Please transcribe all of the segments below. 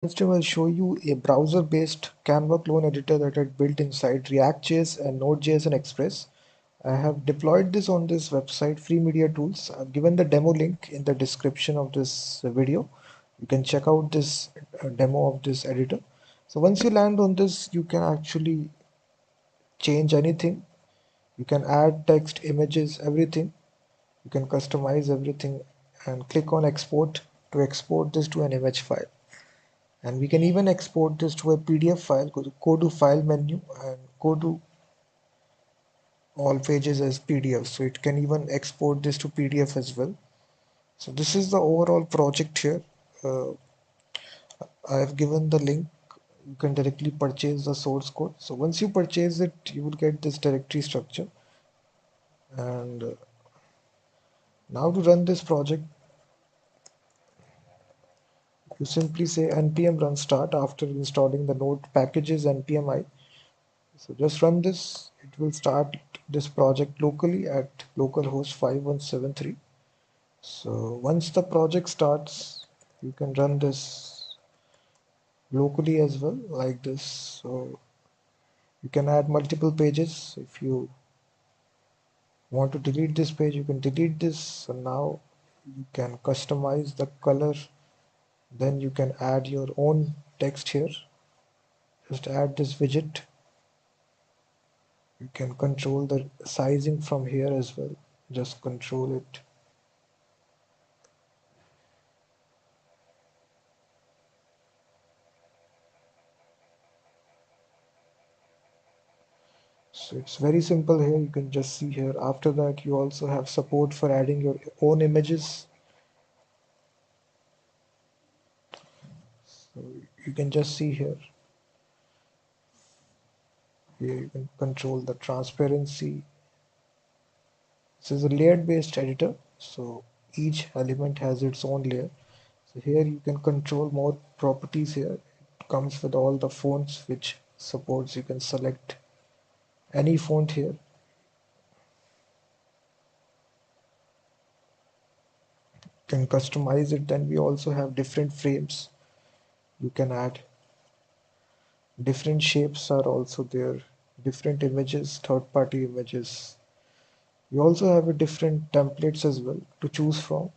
Instead, I'll show you a browser-based Canva clone editor that I built inside React.js and Node.js and Express. I have deployed this on this website, freemediatools. I've given the demo link in the description of this video. You can check out this demo of this editor. So once you land on this, you can actually change anything. You can add text, images, everything. You can customize everything and click on export to export this to an image file. And we can even export this to a PDF file. Go to file menu and go to all pages as PDF. So it can even export this to PDF as well. So this is the overall project here. Uh, I have given the link. You can directly purchase the source code. So once you purchase it, you will get this directory structure. And now to run this project, you simply say npm run start after installing the node packages npm I. So just run this. It will start this project locally at localhost 5173. So once the project starts, you can run this locally as well, like this. So you can add multiple pages. If you want to delete this page, you can delete this. So now you can customize the color. Then you can add your own text here. Just add this widget. You can control the sizing from here as well. Just control it. So it's very simple here. You can just see here. After that, you also have support for adding your own images. So you can just see here. Here you can control the transparency. This is a layered based editor. So each element has its own layer. So here you can control more properties here. It comes with all the fonts which supports. You can select any font here. Can customize it. Then we also have different frames. You can add different shapes are also there, different images, third-party images. You also have a different templates as well to choose from.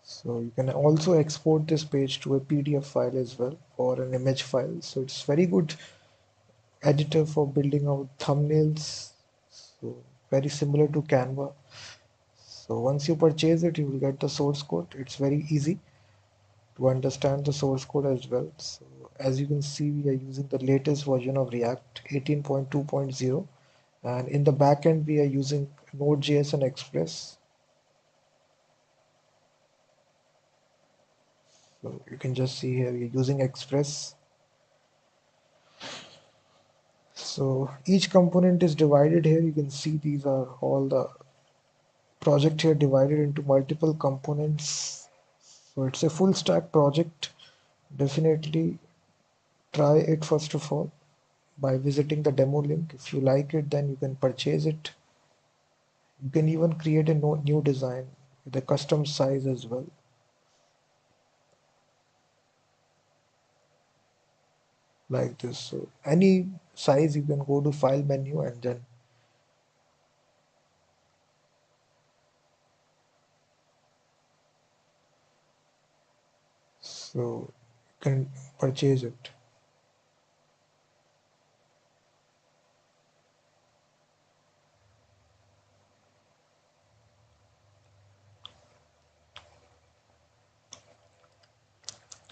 So you can also export this page to a PDF file as well or an image file. So it's very good editor for building out thumbnails. So very similar to Canva. So once you purchase it, you will get the source code. It's very easy to understand the source code as well. So as you can see, we are using the latest version of React 18.2.0, and in the backend we are using Node.js and Express. So you can just see here we are using Express. So each component is divided here. You can see these are all the project here divided into multiple components. So it's a full stack project. Definitely try it first of all by visiting the demo link. If you like it, then you can purchase it. You can even create a new design with a custom size as well, like this. So any size, you can go to file menu and then so you can purchase it.